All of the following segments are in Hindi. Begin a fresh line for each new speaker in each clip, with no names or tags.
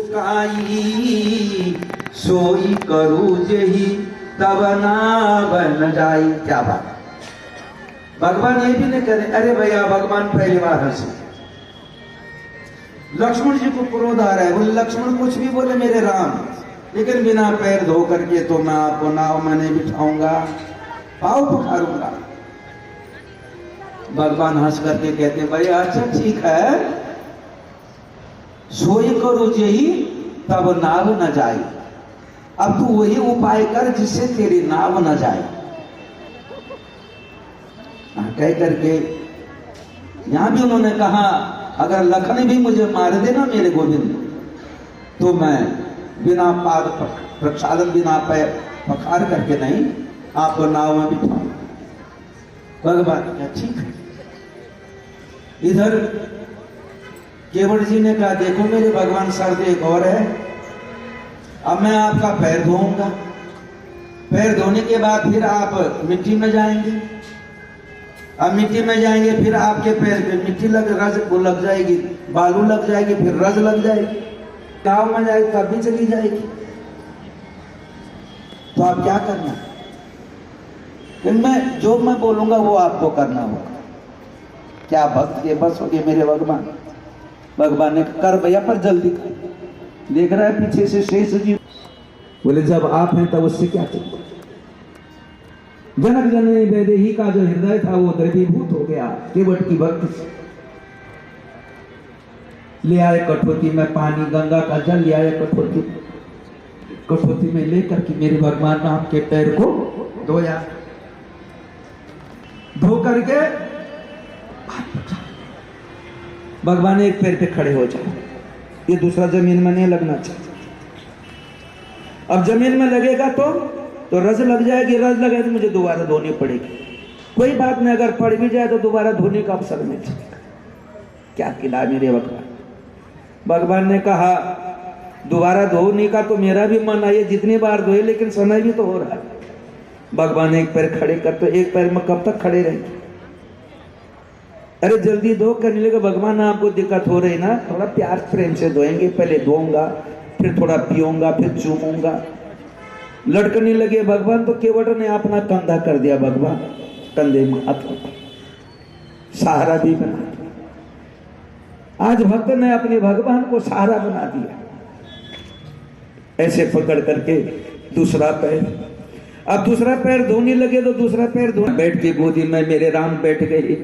चुकाई, सोई करू जेही तब नाव न जाई। क्या बात, भगवान ये भी नहीं करे। अरे भैया भगवान पहली बार हंसे, लक्ष्मण जी को क्रोध आ रहा है। बोले लक्ष्मण कुछ भी बोले मेरे राम, लेकिन बिना पैर धो करके तो मैं आपको नाव में नहीं बिठाऊंगा, पाँव पखारूंगा। भगवान हंस करके कहते हैं भैया अच्छा ठीक है, सोई करो जेही तब नाव न जाए। अब तू वही उपाय कर जिससे तेरी नाव न जाए। कह करके यहां भी उन्होंने कहा अगर लखन भी मुझे मार देना मेरे गोविंद, तो मैं बिना पाद प्रक्षालन बिना पैर पखार करके नहीं आपको नाव में बिठाऊंगा। भगवान क्या ठीक है। इधर केवट जी ने कहा देखो मेरे भगवान शर्त एक और है, अब मैं आपका पैर धोऊंगा, पैर धोने के बाद फिर आप मिट्टी में जाएंगे, अब मिट्टी में जाएंगे फिर आपके पैर पे मिट्टी लग जाएगी, बालू लग जाएगी, फिर रज लग जाएगी, गाँव में जाएगी तब भी चली जाएगी। तो आप क्या करना, मैं जो मैं बोलूंगा वो आपको करना होगा। क्या भक्त के बस हो गए मेरे भगवान। भगवान ने कर भैया पर जल्दी कर। देख रहा है पीछे से शेष जी, बोले जब आप हैं तब उससे क्या चाहिए। जनक जननी वैदेही का जो हृदय था वो द्रवीभूत हो गया केवट की भक्ति से। ले आए कठोती में पानी, गंगा का जल ले आए कठोती में लेकर के मेरे भगवान ने आपके पैर को धोया, धो करके भगवान एक पैर पे खड़े हो जाओ, ये दूसरा जमीन में नहीं लगना चाहिए। अब जमीन में लगेगा तो रज लग जाएगी, रज लगे तो मुझे दोबारा धोनी पड़ेगी। कोई बात नहीं, अगर पड़ भी जाए तो दोबारा धोने का अवसर नहीं चलेगा। क्या किला मेरे भगवान। भगवान ने कहा दोबारा धोने का तो मेरा भी मन है, जितनी बार धोए, लेकिन समय भी तो हो रहा है। भगवान एक पैर खड़े कर, तो एक पैर में कब तक खड़े रहेंगे। अरे जल्दी धो करने लगे। भगवान आपको दिक्कत हो रही ना, थोड़ा प्यार प्रेम से धोएंगे, पहले धोऊंगा फिर थोड़ा पीऊंगा फिर चूमूंगा। लड़कने लगे भगवान, तो केवट ने अपना कंधा कर दिया भगवान, कंधे में हाथ सहारा भी बना दिया। आज भक्त ने अपने भगवान को सहारा बना दिया। ऐसे पकड़ करके दूसरा पैर, अब दूसरा पैर धोने लगे तो दूसरा पैर धोने, बैठ के गोदी में मेरे राम बैठ गए।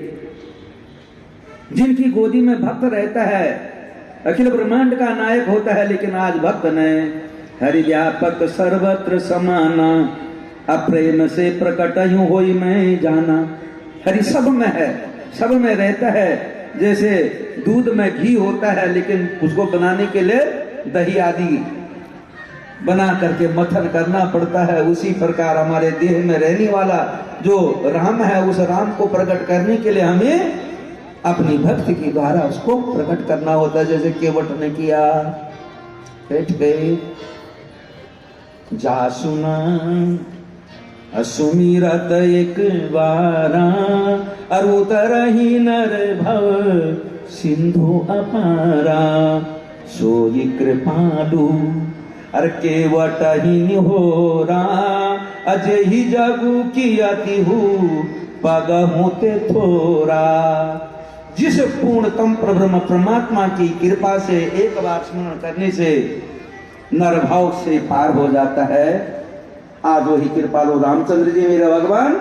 जिनकी गोदी में भक्त रहता है अखिल ब्रह्मांड का नायक होता है, लेकिन आज भक्त ने हरि व्यापक सर्वत्र समाना, अप्रेम से प्रकट यूं होई मैं जाना। हरि सब में है, सब में रहता है। जैसे दूध में घी होता है, लेकिन उसको बनाने के लिए दही आदि बना करके मथन करना पड़ता है, उसी प्रकार हमारे देह में रहने वाला जो राम है, उस राम को प्रकट करने के लिए हमें अपनी भक्ति के द्वारा उसको प्रकट करना होता है। जैसे केवट ने किया, बैठ गए, जा सुना सुमिरत एक बारा, और उतरही नर भव सिंधु अपारा, सोई कृपालु अर केवट ही हो रा, अजय ही जगु की अति हूँ पग होते थोरा। जिस पूर्णतम प्रब्रह्म परमात्मा की कृपा से एक बार स्मरण करने से नरभाव से पार हो जाता है। आज वही कृपालु रामचंद्र जी मेरे भगवान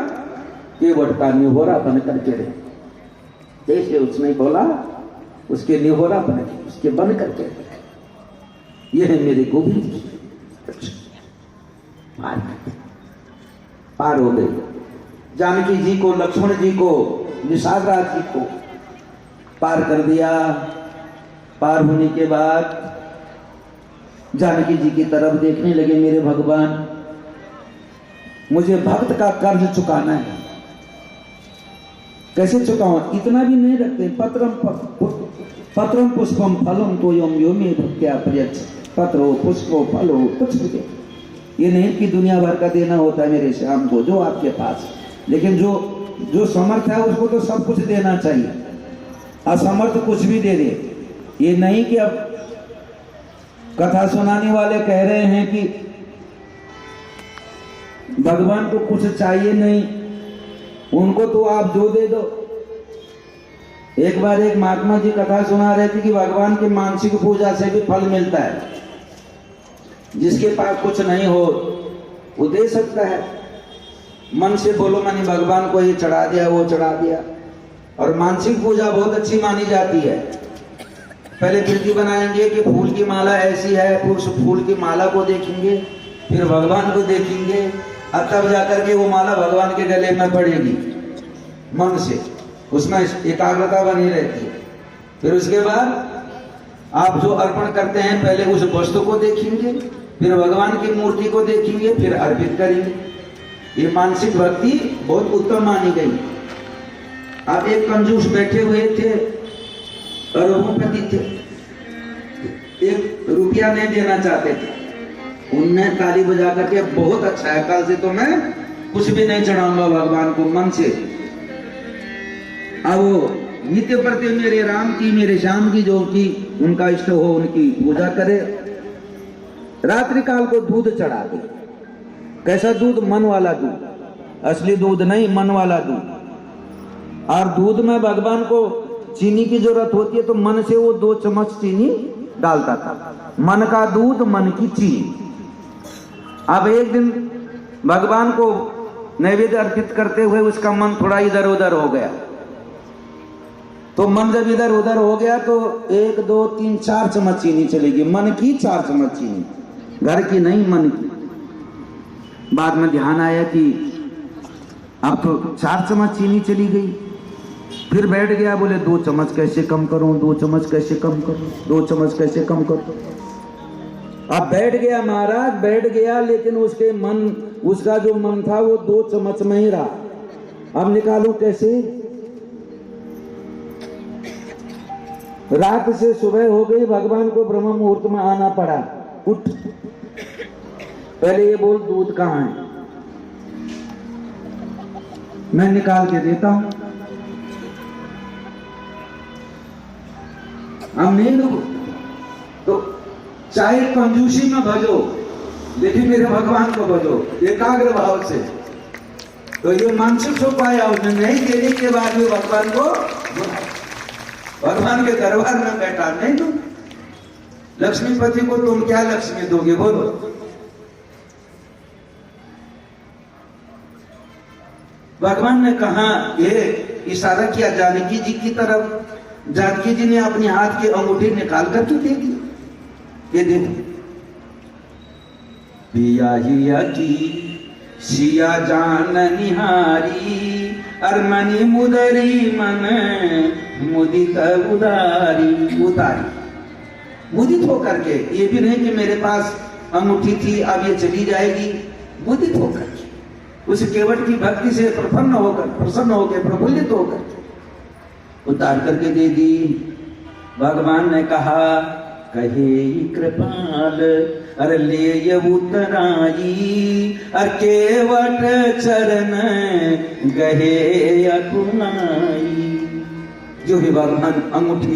केवट का निहोरा बन करके रहे। जैसे उसने बोला उसके निहोरा बन के, उसके बन करके रहे। यह है मेरे गोविंद जी, पार हो गए। जानकी जी को, लक्ष्मण जी को, निषाद राज जी को पार कर दिया। पार होने के बाद जानकी जी की तरफ देखने लगे मेरे भगवान, मुझे भक्त का कर्ज चुकाना है। कैसे चुकाऊं, इतना भी नहीं रखते। पत्रम पुष्पम फलम तो योम योमे भक्त्या प्रयच्छ, पत्रो पुष्पो फलो कुछ भी दे। ये नहीं कि दुनिया भर का देना होता है मेरे श्याम को, जो आपके पास, लेकिन जो समर्थ है उसको तो सब कुछ देना चाहिए। असमर्थ कुछ भी दे दे, ये नहीं कि अब कथा सुनाने वाले कह रहे हैं कि भगवान को कुछ चाहिए नहीं, उनको तो आप जो दे दो। एक बार एक महात्मा जी कथा सुना रहे थे कि भगवान की मानसिक पूजा से भी फल मिलता है। जिसके पास कुछ नहीं हो वो दे सकता है। मन से बोलो मैंने भगवान को ये चढ़ा दिया, वो चढ़ा दिया। और मानसिक पूजा बहुत अच्छी मानी जाती है। पहले विधि बनाएंगे कि फूल की माला ऐसी है, उस फूल की माला को देखेंगे, फिर भगवान को देखेंगे, और तब जाकर के वो माला भगवान के गले में पड़ेगी मन से, उसमें एकाग्रता बनी रहती है। फिर उसके बाद आप जो अर्पण करते हैं पहले उस वस्तु को देखेंगे, फिर भगवान की मूर्ति को देखेंगे, फिर अर्पित करेंगे। ये मानसिक भक्ति बहुत उत्तम मानी गई। आप एक कंजूस बैठे हुए थे, अरबोपति थे, 1 रुपया नहीं देना चाहते थे। उनने ताली बजा करके बहुत अच्छा है, कल से तो मैं कुछ भी नहीं चढ़ाऊंगा भगवान को मन से। अब वो नित्य प्रति मेरे राम की, मेरे श्याम की, जो की उनका इष्ट हो उनकी पूजा करे। रात्रि काल को दूध चढ़ा दे। कैसा दूध? मन वाला दूध, असली दूध नहीं, मन वाला दूध। और दूध में भगवान को चीनी की जरूरत होती है, तो मन से वो 2 चम्मच चीनी डालता था। मन का दूध, मन की चीनी। अब एक दिन भगवान को नैवेद्य अर्पित करते हुए उसका मन थोड़ा इधर उधर हो गया। तो मन जब इधर उधर हो गया तो 1, 2, 3, 4 चम्मच चीनी चलेगी। मन की 4 चम्मच चीनी, घर की नहीं, मन की। बाद में ध्यान आया कि अब तो 4 चम्मच चीनी चली गई। फिर बैठ गया, बोले 2 चम्मच कैसे कम करूं, 2 चम्मच कैसे कम करूं, 2 चम्मच कैसे कम करूं। अब बैठ गया महाराज, बैठ गया, लेकिन उसके मन, उसका जो मन था वो 2 चम्मच में ही रहा। अब निकालूं कैसे? रात से सुबह हो गई, भगवान को ब्रह्म मुहूर्त में आना पड़ा। उठ, पहले ये बोल दूध कहाँ है, मैं निकाल के देता हूं। हम नहीं दो तो चाहे कंजूसी में भजो, लेकिन मेरे भगवान को भजो एकाग्र भाव से। तो ये मानसिक सुख पाया उसने, नहीं देने के बाद भी भगवान को, भगवान के दरबार में बैठा। नहीं दो लक्ष्मीपति को तुम क्या लक्ष्मी दोगे, बोलो? भगवान ने कहा, ये इशारा किया जानकी जी की तरफ। जानकी जी ने अपने हाथ की अंगूठी निकाल कर तो दे दी। ये देखो, पिया हिया की सिया जान निहारी, अरमनी मुदरी मन मुदित उदारी। उतारी मुदित होकर के, ये भी नहीं कि मेरे पास अंगूठी थी अब ये चली जाएगी। मुदित होकर के, उस केवट की भक्ति से प्रसन्न होकर प्रफुल्लित होकर उतार करके दे दी। भगवान ने कहा, कहे कृपाल अरे ले उतराई, अर केवट चरण गहे अकुनाई। जो भी भगवान अंगूठी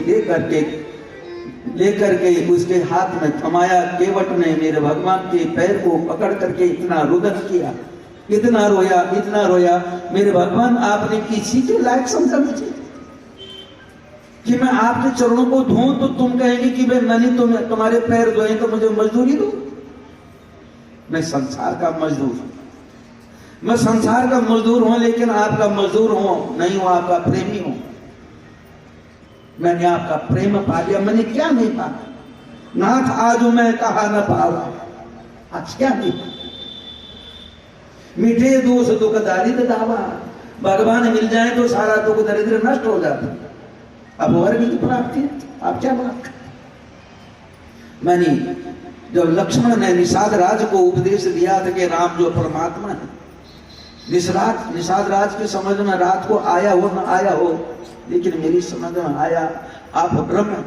लेकर के उसके हाथ में थमाया, केवट ने मेरे भगवान के पैर को पकड़ करके इतना रुदन किया, इतना रोया। मेरे भगवान, आपने किसी के लायक समझा मुझे कि मैं आपके चरणों को धोऊं तो तुम कहेंगे कि भाई मैंने तुम्हारे पैर धोए तो मुझे मजदूरी दो? मैं संसार का मजदूर हूं, मैं संसार का मजदूर हूं, लेकिन आपका मजदूर हूं नहीं हूं, आपका प्रेमी हूं। मैंने आपका प्रेम पा लिया। मैंने क्या नहीं पाया नाथ, आज मैं कहा न पावा, आज क्या नहीं पाया। मीठे दोष दुख दारिद्र दावा, भगवान मिल जाए तो सारा दुख दरिद्र नष्ट हो जाता। अब वर्ग की प्राप्ति, आप क्या बात कर। मैंने जब लक्ष्मण ने निषाद राज को उपदेश दिया था कि राम जो परमात्मा है, निषाद राज के समझ में रात को आया हो न आया हो, लेकिन मेरी समझ में आया आप ब्रह्म,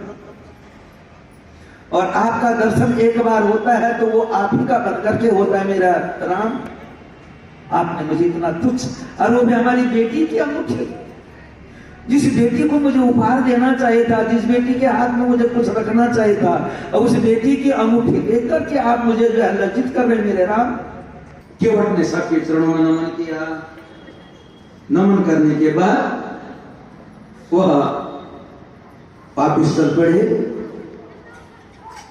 और आपका दर्शन एक बार होता है तो वो आप ही का बन करके होता है। मेरा राम, आपने मुझे इतना तुच्छ, और वो भी हमारी बेटी की अंगूठी, जिस बेटी को मुझे उपहार देना चाहिए था, जिस बेटी के हाथ में मुझे कुछ रखना चाहिए था, और उस बेटी की अंगूठी देखकर के आप मुझे जो है लज्जित कर रहे मेरे राम। केवट ने सबके चरणों में नमन किया। नमन करने के बाद वह वापिस चल पड़े।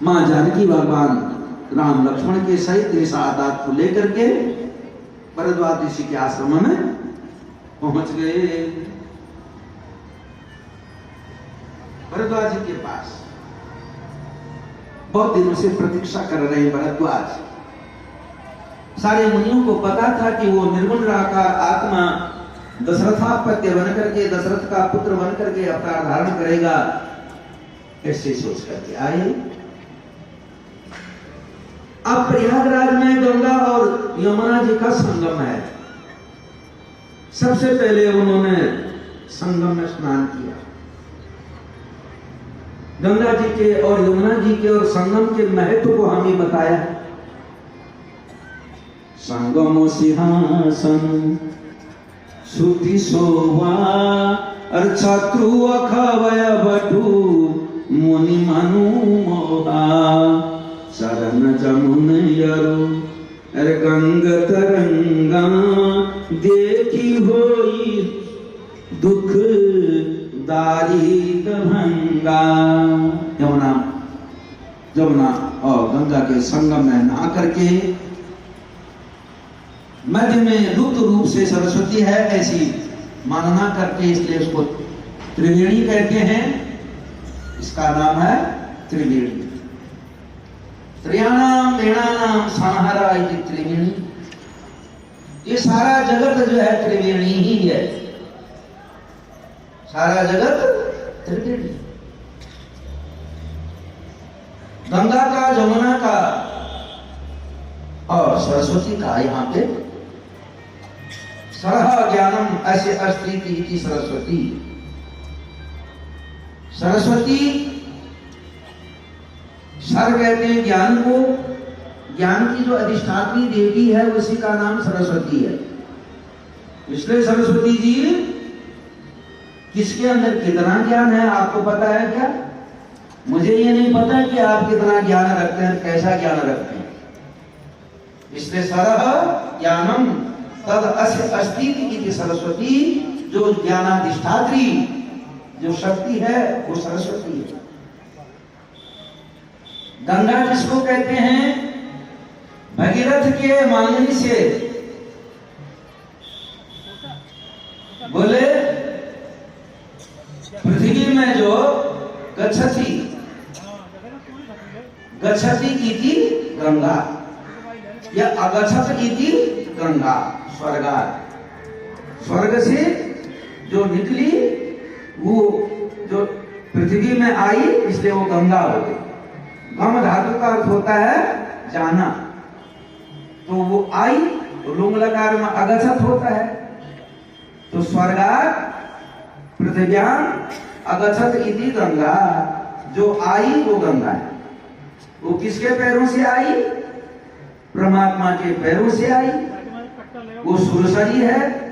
मां जानकी भगवान राम लक्ष्मण के सहित निषादात को लेकर के भरद्वाज ऋषि के आश्रम में पहुंच गए। भरद्वाज जी के पास बहुत दिनों से प्रतीक्षा कर रहे हैं भरद्वाज। सारे मुनियों को पता था कि वो निर्गुण का आत्मा दशरथापत्य बनकर के, दशरथ का पुत्र बनकर के अवतार धारण करेगा, ऐसे सोच करके आए। अब प्रयागराज में गंगा और यमुना जी का संगम है। सबसे पहले उन्होंने संगम में स्नान किया। गंगा जी के और यमुना जी के और संगम के महत्व को हमें बताया। संगम सिंहासन श्रुति शोभा और छत्रु अखवय बटु मुनि मनु मोहा शरण जमुन यरु अरे गंग तरंगा देखी होई दुख दारिद भंगा। यमुना और गंगा के संगम में नहा करके मध्य में लुप्त रूप से सरस्वती है ऐसी मानना करके, इसलिए उसको त्रिवेणी कहते हैं। इसका नाम है त्रिवेणी। त्रयाणाम वेणानाम संहारा इति त्रिवेणी। ये सारा जगत जो है त्रिवेणी ही है। सारा जगत त्रिवेणी, गंगा का, यमुना का और सरस्वती का। यहाँ पे सरह ज्ञानम ऐसे अस्थिति इति सरस्वती। सरस्वती सर कहते हैं ज्ञान को। ज्ञान की जो अधिष्ठात्री देवी है उसी का नाम सरस्वती है। इसलिए सरस्वती जी, किसके अंदर कितना ज्ञान है आपको पता है क्या? मुझे ये नहीं पता कि आप कितना ज्ञान रखते हैं, कैसा ज्ञान रखते हैं। इसलिए सरह ज्ञानम तद अस्य अस्तित्व इति सरस्वती। जो ज्ञानाधिष्ठात्री जो शक्ति है वो सरस्वती है। गंगा किसको कहते हैं? भगीरथ के मांगनी से बोले पृथ्वी में जो गच्छति इति गंगा या अगच्छत इति गंगा। स्वर्गा, स्वर्ग से जो निकली वो जो पृथ्वी में आई, इसलिए वो गंगा हो गई। गम धातु का अर्थ होता है जाना, तो वो आई तो लुंग लकार में अगच्छत होता है। तो स्वर्गा पृथ्व्याम अगच्छत इति गंगा। जो आई वो गंगा है। वो किसके पैरों से आई? परमात्मा के पैरों से आई। वो सुरसरी है।